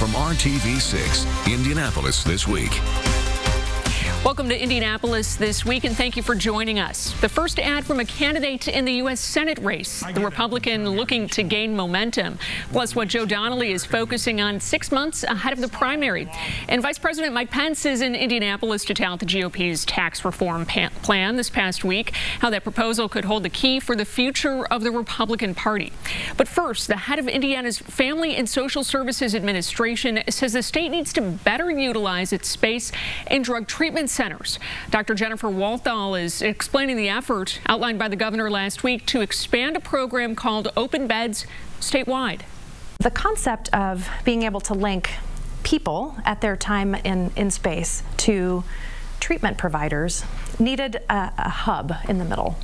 from RTV6, Indianapolis This Week. Welcome to Indianapolis This Week, and thank you for joining us. The first ad from a candidate in the U.S. Senate race, the Republican looking to gain momentum, plus what Joe Donnelly is focusing on 6 months ahead of the primary. And Vice President Mike Pence is in Indianapolis to tout the GOP's tax reform plan this past week, how that proposal could hold the key for the future of the Republican Party. But first, the head of Indiana's Family and Social Services Administration says the state needs to better utilize its space in drug treatment centers. Dr. Jennifer Walthall is explaining the effort outlined by the governor last week to expand a program called Open Beds statewide. The concept of being able to link people at their time in space to treatment providers needed a hub in the middle.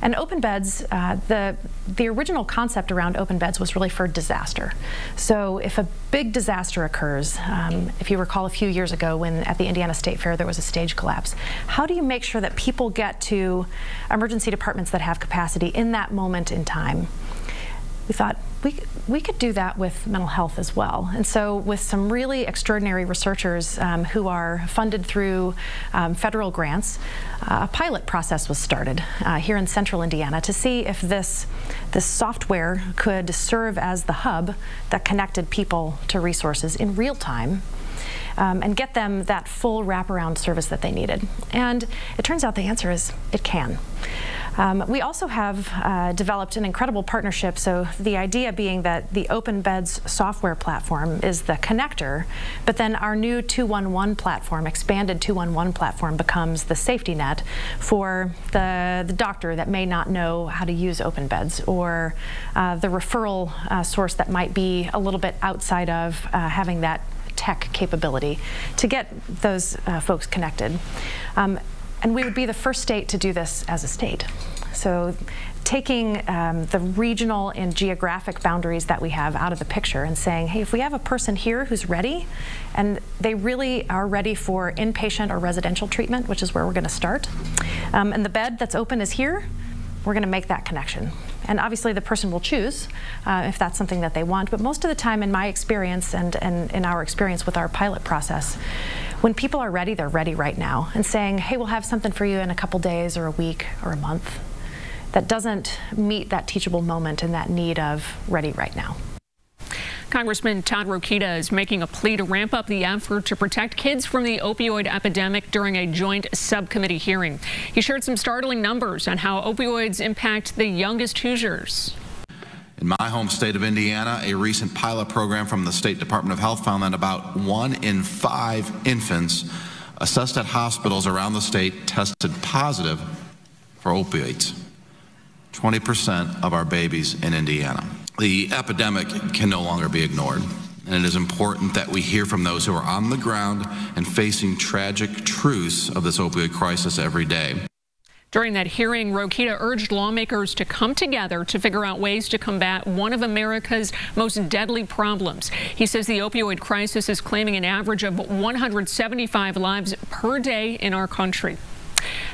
And open beds, the original concept around open beds was really for disaster. So if a big disaster occurs, if you recall a few years ago when at the Indiana State Fair there was a stage collapse, how do you make sure that people get to emergency departments that have capacity in that moment in time? We thought we could do that with mental health as well. And so with some really extraordinary researchers who are funded through federal grants, a pilot process was started here in central Indiana to see if this software could serve as the hub that connected people to resources in real time and get them that full wraparound service that they needed. And it turns out the answer is it can. We also have developed an incredible partnership, so the idea being that the Open Beds software platform is the connector, but then our new 211 platform, expanded 211 platform, becomes the safety net for the doctor that may not know how to use Open Beds, or the referral source that might be a little bit outside of having that tech capability to get those folks connected. And we would be the first state to do this as a state. So taking the regional and geographic boundaries that we have out of the picture and saying, hey, if we have a person here who's ready, and they really are ready for inpatient or residential treatment, which is where we're going to start, and the bed that's open is here, we're going to make that connection. And obviously the person will choose if that's something that they want, but most of the time in my experience and in our experience with our pilot process, when people are ready, they're ready right now. And saying, hey, we'll have something for you in a couple days or a week or a month, that doesn't meet that teachable moment and that need of ready right now. Congressman Todd Rokita is making a plea to ramp up the effort to protect kids from the opioid epidemic during a joint subcommittee hearing. He shared some startling numbers on how opioids impact the youngest Hoosiers. In my home state of Indiana, a recent pilot program from the State Department of Health found that about 1 in 5 infants assessed at hospitals around the state tested positive for opioids. 20% of our babies in Indiana. The epidemic can no longer be ignored, and it is important that we hear from those who are on the ground and facing tragic truths of this opioid crisis every day. During that hearing, Rokita urged lawmakers to come together to figure out ways to combat one of America's most deadly problems. He says the opioid crisis is claiming an average of 175 lives per day in our country.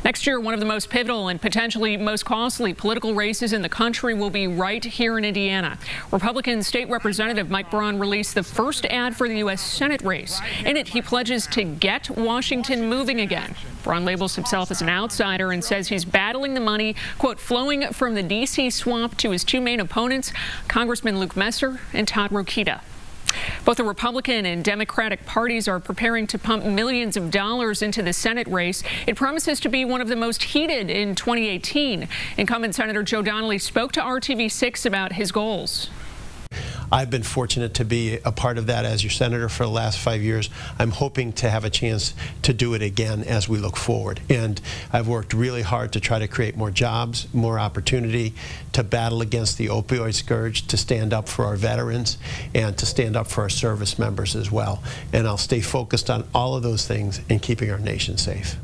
Next year, one of the most pivotal and potentially most costly political races in the country will be right here in Indiana. Republican State Representative Mike Braun released the first ad for the U.S. Senate race. In it, he pledges to get Washington moving again. Braun labels himself as an outsider and says he's battling the money, quote, flowing from the D.C. swamp to his two main opponents, Congressman Luke Messer and Todd Rokita. Both the Republican and Democratic parties are preparing to pump millions of dollars into the Senate race. It promises to be one of the most heated in 2018. Incumbent Senator Joe Donnelly spoke to RTV6 about his goals. I've been fortunate to be a part of that as your senator for the last 5 years. I'm hoping to have a chance to do it again as we look forward. And I've worked really hard to try to create more jobs, more opportunity, to battle against the opioid scourge, to stand up for our veterans, and to stand up for our service members as well. And I'll stay focused on all of those things and keeping our nation safe.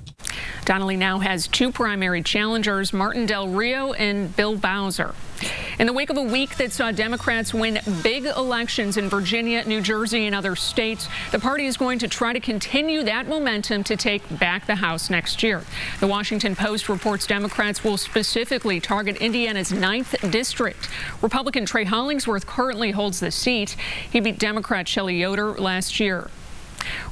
Donnelly now has two primary challengers, Martin Del Rio and Bill Bowser. In the wake of a week that saw Democrats win big elections in Virginia, New Jersey, and other states, the party is going to try to continue that momentum to take back the House next year. The Washington Post reports Democrats will specifically target Indiana's 9th district. Republican Trey Hollingsworth currently holds the seat. He beat Democrat Shelley Yoder last year.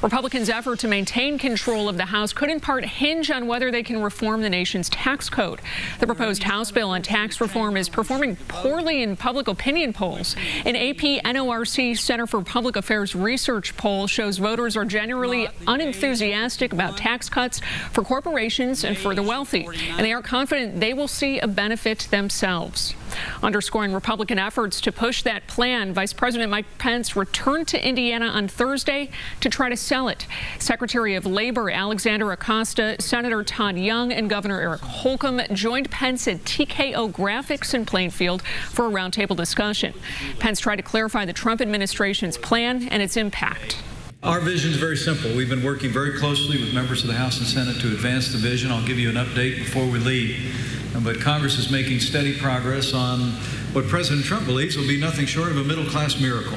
Republicans' effort to maintain control of the House could in part hinge on whether they can reform the nation's tax code. The proposed House bill on tax reform is performing poorly in public opinion polls. An AP NORC Center for Public Affairs research poll shows voters are generally unenthusiastic about tax cuts for corporations and for the wealthy, and they aren't confident they will see a benefit themselves. Underscoring Republican efforts to push that plan, Vice President Mike Pence returned to Indiana on Thursday to try to sell it. Secretary of Labor Alexander Acosta, Senator Todd Young, and Governor Eric Holcomb joined Pence at TKO Graphics in Plainfield for a roundtable discussion. Pence tried to clarify the Trump administration's plan and its impact. Our vision is very simple. We've been working very closely with members of the House and Senate to advance the vision. I'll give you an update before we leave. But Congress is making steady progress on what President Trump believes will be nothing short of a middle-class miracle.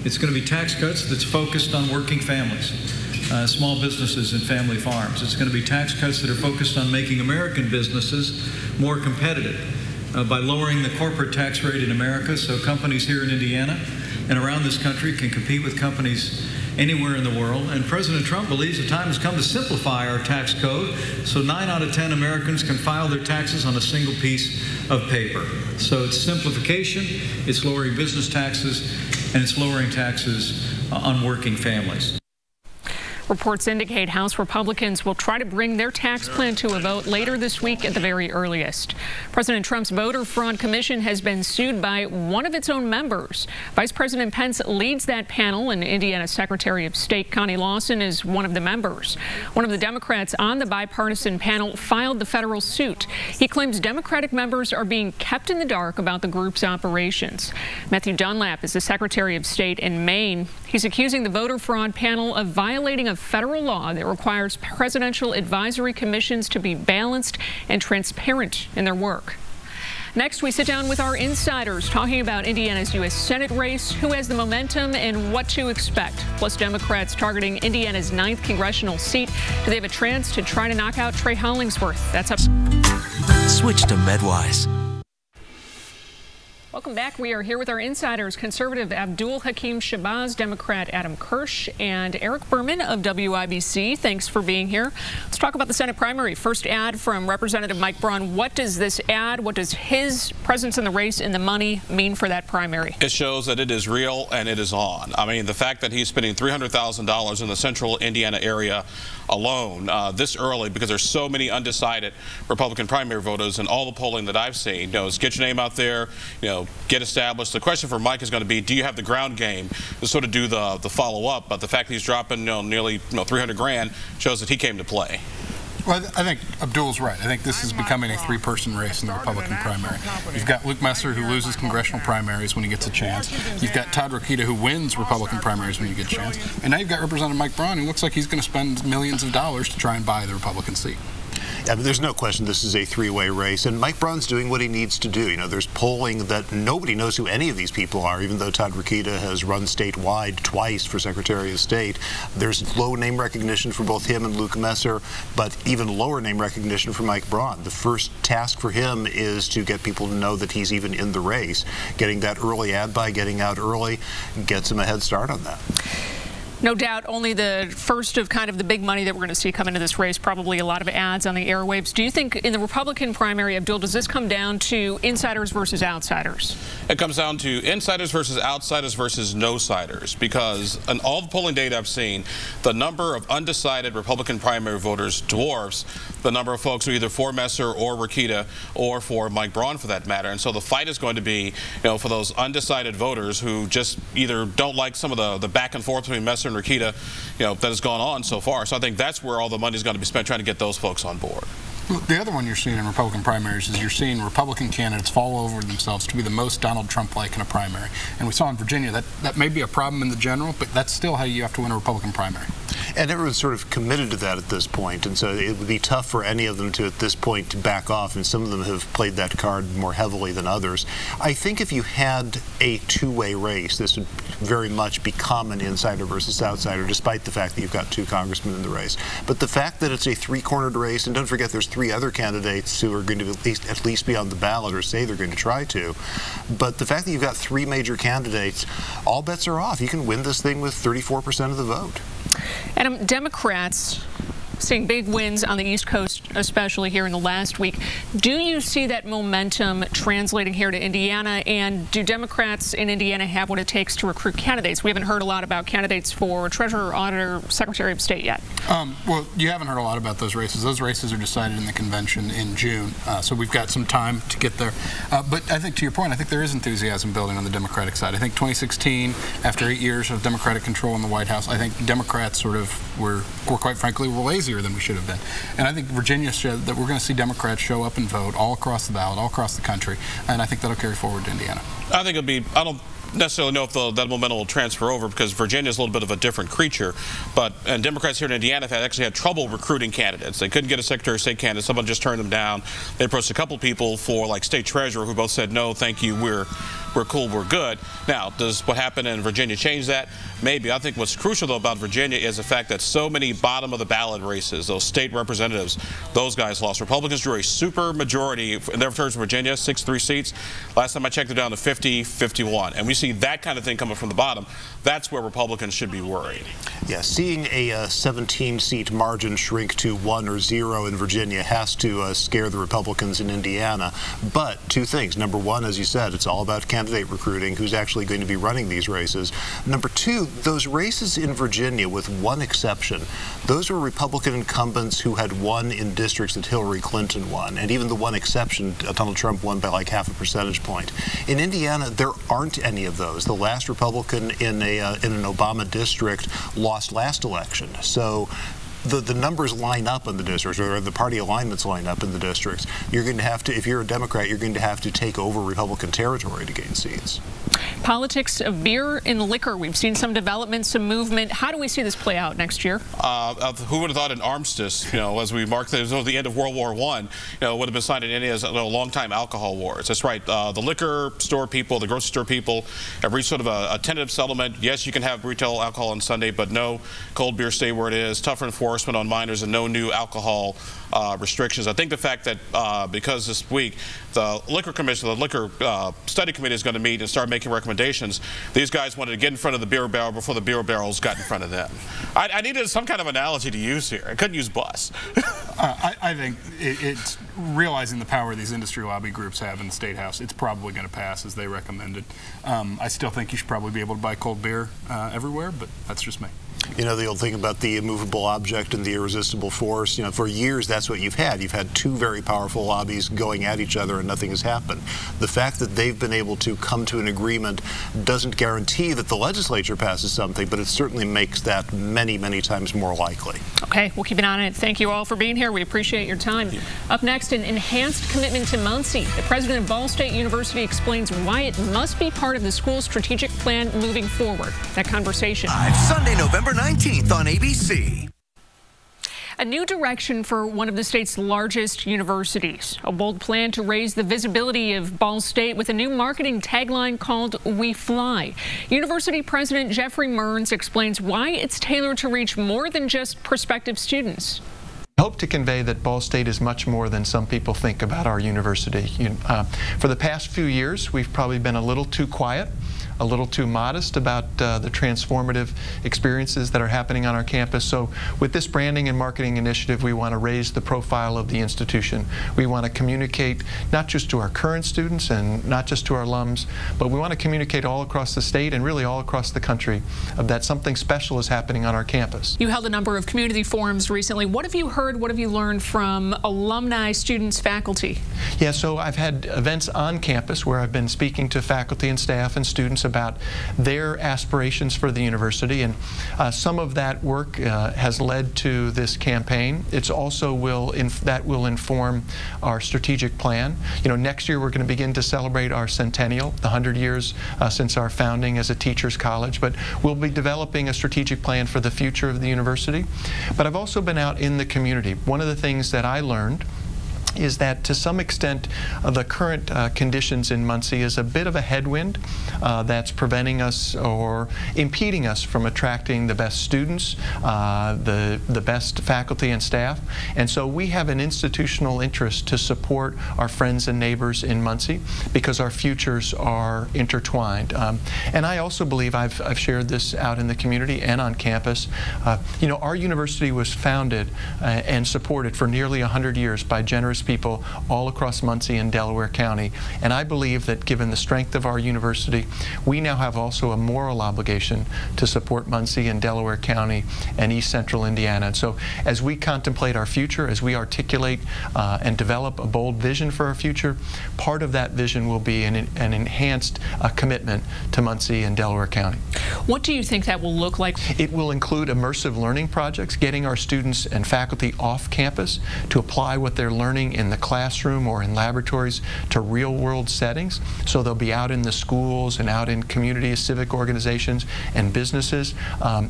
It's going to be tax cuts that's focused on working families, small businesses and family farms. It's going to be tax cuts that are focused on making American businesses more competitive by lowering the corporate tax rate in America so companies here in Indiana and around this country can compete with companies anywhere in the world. And President Trump believes the time has come to simplify our tax code so 9 out of 10 Americans can file their taxes on a single piece of paper. So it's simplification, it's lowering business taxes, and it's lowering taxes on working families. Reports indicate House Republicans will try to bring their tax plan to a vote later this week at the very earliest. President Trump's Voter Fraud Commission has been sued by one of its own members. Vice President Pence leads that panel, and Indiana Secretary of State Connie Lawson is one of the members. One of the Democrats on the bipartisan panel filed the federal suit. He claims Democratic members are being kept in the dark about the group's operations. Matthew Dunlap is the Secretary of State in Maine. He's accusing the voter fraud panel of violating a federal law that requires presidential advisory commissions to be balanced and transparent in their work. Next, we sit down with our insiders talking about Indiana's U.S. Senate race, who has the momentum, and what to expect. Plus, Democrats targeting Indiana's 9th congressional seat. Do they have a chance to try to knock out Trey Hollingsworth? That's up. Switch to MedWise. Welcome back. We are here with our insiders, conservative Abdul Hakim Shabazz, Democrat Adam Kirsch, and Eric Berman of WIBC. Thanks for being here. Let's talk about the Senate primary. First ad from Representative Mike Braun. What does this ad, what does his presence in the race and the money mean for that primary? It shows that it is real and it is on. I mean, the fact that he's spending $300,000 in the central Indiana area alone this early, because there's so many undecided Republican primary voters, and all the polling that I've seen, is get your name out there, get established. The question for Mike is going to be, do you have the ground game to sort of do the follow-up? But the fact that he's dropping nearly 300 grand shows that he came to play. Well, I think Abdul's right. I think this is becoming a three-person race in the Republican primary. You've got Luke Messer, who loses congressional primaries when he gets a chance. You've got Todd Rokita, who wins Republican primaries when you get a chance. And now you've got Representative Mike Braun, who looks like he's going to spend millions of dollars to try and buy the Republican seat. Yeah, but there's no question this is a three-way race, and Mike Braun's doing what he needs to do. There's polling that nobody knows who any of these people are, even though Todd Rokita has run statewide twice for Secretary of State. There's low name recognition for both him and Luke Messer, but even lower name recognition for Mike Braun. The first task for him is to get people to know that he's even in the race. Getting that early ad buy, getting out early, gets him a head start on that. No doubt, only the first of kind of the big money that we're going to see come into this race, probably a lot of ads on the airwaves. Do you think in the Republican primary, Abdul, does this come down to insiders versus outsiders? It comes down to insiders versus outsiders versus no-siders, because in all the polling data I've seen, the number of undecided Republican primary voters dwarfs the number of folks who are either for Messer or Rokita or for Mike Braun, for that matter. And so the fight is going to be, for those undecided voters who just either don't like some of the back and forth between Messer and Rokita, that has gone on so far. So I think that's where all the money is going to be spent, trying to get those folks on board. The other one you're seeing in Republican primaries is you're seeing Republican candidates fall over themselves to be the most Donald Trump-like in a primary. And we saw in Virginia that may be a problem in the general, but that's still how you have to win a Republican primary. And everyone's sort of committed to that at this point, and so it would be tough for any of them to, at this point, to back off, and some of them have played that card more heavily than others. I think if you had a two-way race, this would very much become an insider versus outsider, despite the fact that you've got two congressmen in the race. But the fact that it's a three-cornered race, and don't forget there's three other candidates who are going to at least be on the ballot, or say they're going to try to, but the fact that you've got three major candidates, all bets are off. You can win this thing with 34% of the vote. And Democrats seeing big wins on the East Coast, especially here in the last week. Do you see that momentum translating here to Indiana? And do Democrats in Indiana have what it takes to recruit candidates? We haven't heard a lot about candidates for Treasurer, Auditor, Secretary of State yet. Well, you haven't heard a lot about those races. Those races are decided in the convention in June, so we've got some time to get there. But I think, to your point, I think there is enthusiasm building on the Democratic side. I think 2016, after 8 years of Democratic control in the White House, I think Democrats sort of were quite frankly, were lazier than we should have been. And I think Virginia showed that we're going to see Democrats show up and vote all across the ballot, all across the country, and I think that'll carry forward to Indiana. I think it'll be, I don't necessarily know if that momentum will transfer over, because Virginia is a little bit of a different creature, and Democrats here in Indiana have actually had trouble recruiting candidates. They couldn't get a Secretary of State candidate. Someone just turned them down. They approached a couple people for like State Treasurer who both said, no, thank you, we're cool, we're good. Now, does what happened in Virginia change that? Maybe. I think what's crucial, though, about Virginia is the fact that so many bottom-of-the-ballot races, those state representatives, those guys lost. Republicans drew a super majority in their returns in Virginia, 63 seats. Last time I checked, they're down to 50, 51. And we see that kind of thing coming from the bottom. That's where Republicans should be worried. Yeah, seeing a 17-seat margin shrink to 1 or 0 in Virginia has to scare the Republicans in Indiana. But two things. Number one, as you said, it's all about candidate recruiting, who's actually going to be running these races. Number two, those races in Virginia, with one exception, those were Republican incumbents who had won in districts that Hillary Clinton won. And even the one exception, Donald Trump won by like half a percentage point. In Indiana, there aren't any of those. The last Republican in an Obama district lost last election. So the numbers line up in the districts, or the party alignments line up in the districts. You're going to have to, if you're a Democrat, you're going to have to take over Republican territory to gain seats. Politics of beer and liquor. We've seen some development, some movement. How do we see this play out next year? Who would have thought an armistice, as we mark the end of World War I, would have been signed in India as a long-time alcohol wars. That's right. The liquor store people, the grocery store people have reached sort of a tentative settlement. Yes, you can have retail alcohol on Sunday, but no cold beer, stay where it is. Tougher enforcement on minors and no new alcohol restrictions. I think the fact that because this week the Liquor Commission, the Liquor Study Committee is going to meet and start making recommendations, these guys wanted to get in front of the beer barrel before the beer barrels got in front of them. I needed some kind of analogy to use here. I couldn't use bus. I think it's realizing the power these industry lobby groups have in the State House. It's probably going to pass as they recommended. I still think you should probably be able to buy cold beer everywhere, but that's just me. You know, the old thing about the immovable object and the irresistible force, for years that's what you've had. You've had two very powerful lobbies going at each other and nothing has happened. The fact that they've been able to come to an agreement doesn't guarantee that the legislature passes something, but it certainly makes that many, many times more likely. Okay, we'll keep an eye on it. Thank you all for being here. We appreciate your time. Up next, an enhanced commitment to Muncie. The president of Ball State University explains why it must be part of the school's strategic plan moving forward. That conversation. Sunday, November 19th on ABC. A new direction for one of the state's largest universities. A bold plan to raise the visibility of Ball State with a new marketing tagline called We Fly. University President Jeffrey Mearns explains why it's tailored to reach more than just prospective students. I hope to convey that Ball State is much more than some people think about our university. For the past few years, we've probably been a little too quiet, a little too modest about the transformative experiences that are happening on our campus. So with this branding and marketing initiative, we want to raise the profile of the institution. We want to communicate not just to our current students and not just to our alums, but we want to communicate all across the state and really all across the country that something special is happening on our campus. You held a number of community forums recently. What have you heard? What have you learned from alumni, students, faculty? Yeah, so I've had events on campus where I've been speaking to faculty and staff and students about their aspirations for the university, and some of that work has led to this campaign. It's also will inform our strategic plan. Next year we're going to begin to celebrate our centennial, the 100 years since our founding as a teachers college, but we'll be developing a strategic plan for the future of the university. But I've also been out in the community. One of the things that I learned is that to some extent the current conditions in Muncie is a bit of a headwind that's preventing us or impeding us from attracting the best students, the best faculty and staff. And so we have an institutional interest to support our friends and neighbors in Muncie because our futures are intertwined. And I also believe, I've shared this out in the community and on campus, our university was founded and supported for nearly 100 years by generous people all across Muncie and Delaware County. And I believe that given the strength of our university, we now have also a moral obligation to support Muncie and Delaware County and East Central Indiana. And so as we contemplate our future, as we articulate and develop a bold vision for our future, part of that vision will be an enhanced commitment to Muncie and Delaware County. What do you think that will look like? It will include immersive learning projects, getting our students and faculty off campus to apply what they're learning in the classroom or in laboratories to real-world settings. So they'll be out in the schools and out in community civic organizations and businesses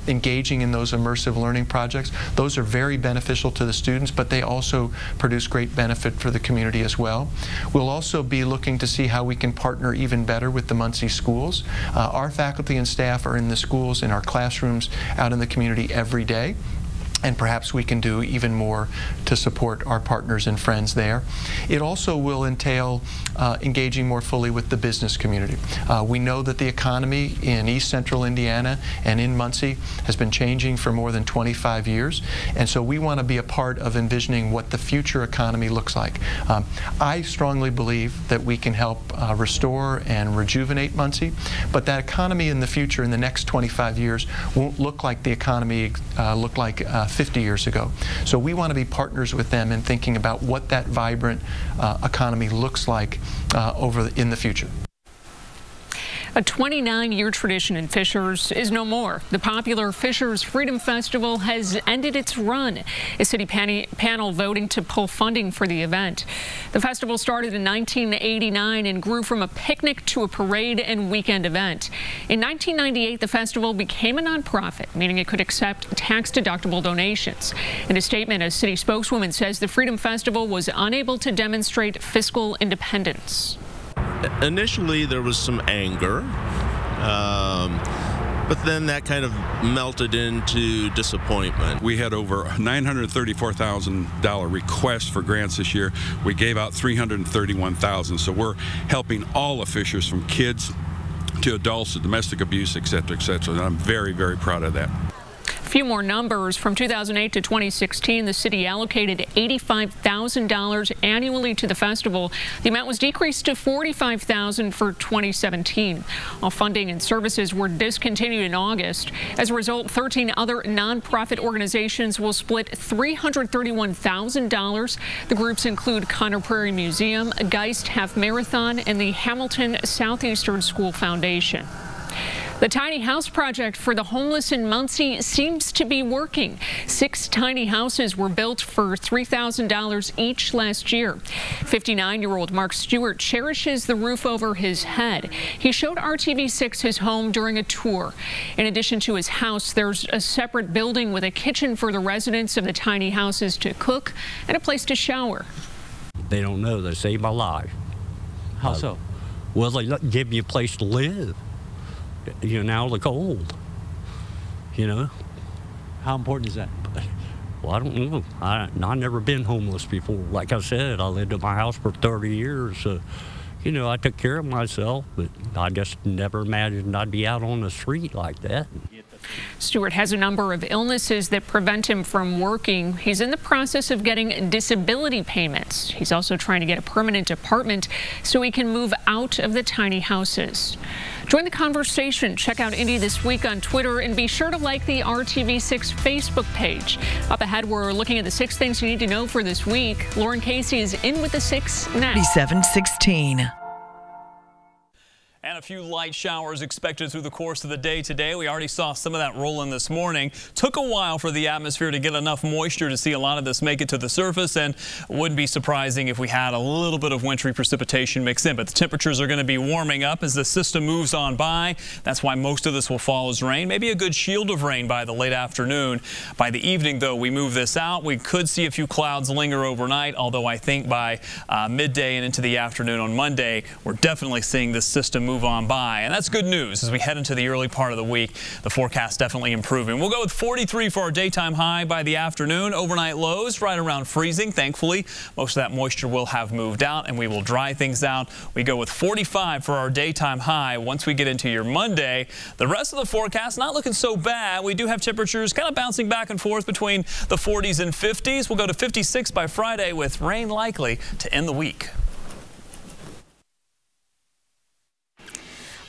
engaging in those immersive learning projects. Those are very beneficial to the students, but they also produce great benefit for the community as well. We'll also be looking to see how we can partner even better with the Muncie schools. Our faculty and staff are in the schools, in our classrooms, out in the community every day. And perhaps we can do even more to support our partners and friends there. It also will entail engaging more fully with the business community. We know that the economy in East Central Indiana and in Muncie has been changing for more than 25 years, and so we want to be a part of envisioning what the future economy looks like. I strongly believe that we can help restore and rejuvenate Muncie, but that economy in the future, in the next 25 years, won't look like the economy looked like 50 years ago. So we want to be partners with them in thinking about what that vibrant economy looks like in the future. A 29-year tradition in Fishers is no more. The popular Fishers Freedom Festival has ended its run. A city panel voting to pull funding for the event. The festival started in 1989 and grew from a picnic to a parade and weekend event. In 1998, the festival became a nonprofit, meaning it could accept tax-deductible donations. In a statement, a city spokeswoman says the Freedom Festival was unable to demonstrate fiscal independence. Initially, there was some anger, but then that kind of melted into disappointment. We had over $934,000 requests for grants this year. We gave out $331,000, so we're helping all of Fishers, from kids to adults to domestic abuse, et cetera, and I'm very, very proud of that. A few more numbers. From 2008 to 2016, the city allocated $85,000 annually to the festival. The amount was decreased to $45,000 for 2017. All funding and services were discontinued in August. As a result, 13 other nonprofit organizations will split $331,000. The groups include Conner Prairie Museum, Geist Half Marathon, and the Hamilton Southeastern School Foundation. The tiny house project for the homeless in Muncie seems to be working. 6 tiny houses were built for $3,000 each last year. 59-year-old Mark Stewart cherishes the roof over his head. He showed RTV6 his home during a tour. In addition to his house, there's a separate building with a kitchen for the residents of the tiny houses to cook and a place to shower. They don't know. They saved my life. How so? Well, they give me a place to live. Now the cold, How important is that? Well, I don't know. I've never been homeless before. Like I said, I lived in my house for 30 years. So, I took care of myself, but I just never imagined I'd be out on the street like that. Stewart has a number of illnesses that prevent him from working. He's in the process of getting disability payments. He's also trying to get a permanent apartment so he can move out of the tiny houses. Join the conversation. Check out Indy This Week on Twitter and be sure to like the RTV6 Facebook page. Up ahead, we're looking at the 6 things you need to know for this week. Lauren Casey is in with the 6 next. 3716. a few light showers expected through the course of the day today. We already saw some of that rolling this morning. Took a while for the atmosphere to get enough moisture to see a lot of this make it to the surface, and wouldn't be surprising if we had a little bit of wintry precipitation mixed in. But the temperatures are going to be warming up as the system moves on by. That's why most of this will fall as rain. Maybe a good shield of rain by the late afternoon. By the evening, though, we move this out. We could see a few clouds linger overnight, although I think by midday and into the afternoon on Monday, we're definitely seeing this system move on by. And that's good news as we head into the early part of the week. The forecast definitely improving. We'll go with 43 for our daytime high by the afternoon. Overnight lows right around freezing. Thankfully, most of that moisture will have moved out and we will dry things out. We go with 45 for our daytime high once we get into your Monday. The rest of the forecast not looking so bad. We do have temperatures kind of bouncing back and forth between the 40s and 50s. We'll go to 56 by Friday with rain likely to end the week.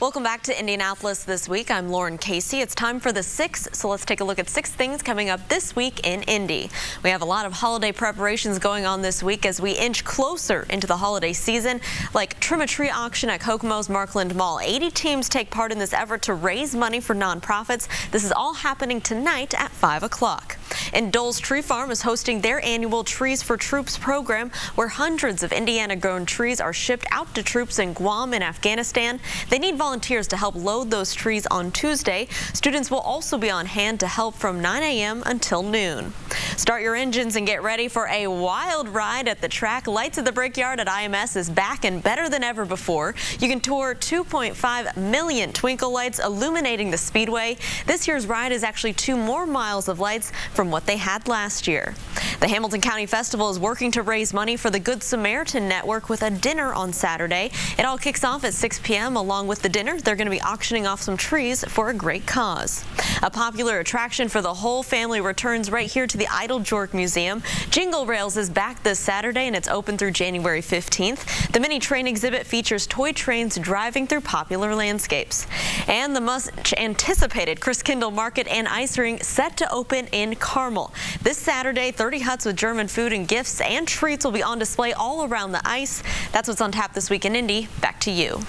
Welcome back to Indianapolis This Week. I'm Lauren Casey. It's time for the 6, so let's take a look at 6 things coming up this week in Indy. We have a lot of holiday preparations going on this week as we inch closer into the holiday season, like Trim a Tree auction at Kokomo's Markland Mall. 80 teams take part in this effort to raise money for nonprofits. This is all happening tonight at 5 o'clock. And Dole's Tree Farm is hosting their annual Trees for Troops program, where hundreds of Indiana-grown trees are shipped out to troops in Guam and Afghanistan. They need volunteers to help load those trees on Tuesday. Students will also be on hand to help from 9 a.m. until noon. Start your engines and get ready for a wild ride at the track. Lights at the Brickyard at IMS is back and better than ever before. You can tour 2.5 million twinkle lights illuminating the speedway. This year's ride is actually 2 more miles of lights from what they had last year. The Hamilton County Festival is working to raise money for the Good Samaritan Network with a dinner on Saturday. It all kicks off at 6 p.m. Along with the dinner, they're going to be auctioning off some trees for a great cause. A popular attraction for the whole family returns right here to the Idle Jork Museum. Jingle Rails is back this Saturday and it's open through January 15th. The mini train exhibit features toy trains driving through popular landscapes. And the much anticipated Chris Kindle Market and Ice Rink set to open in Carmel. This Saturday, 30 huts with German food and gifts and treats will be on display all around the ice. That's what's on tap this week in Indy. Back to you.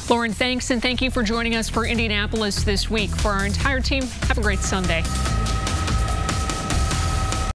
Lauren, thanks, and thank you for joining us for Indianapolis This Week. For our entire team, have a great Sunday.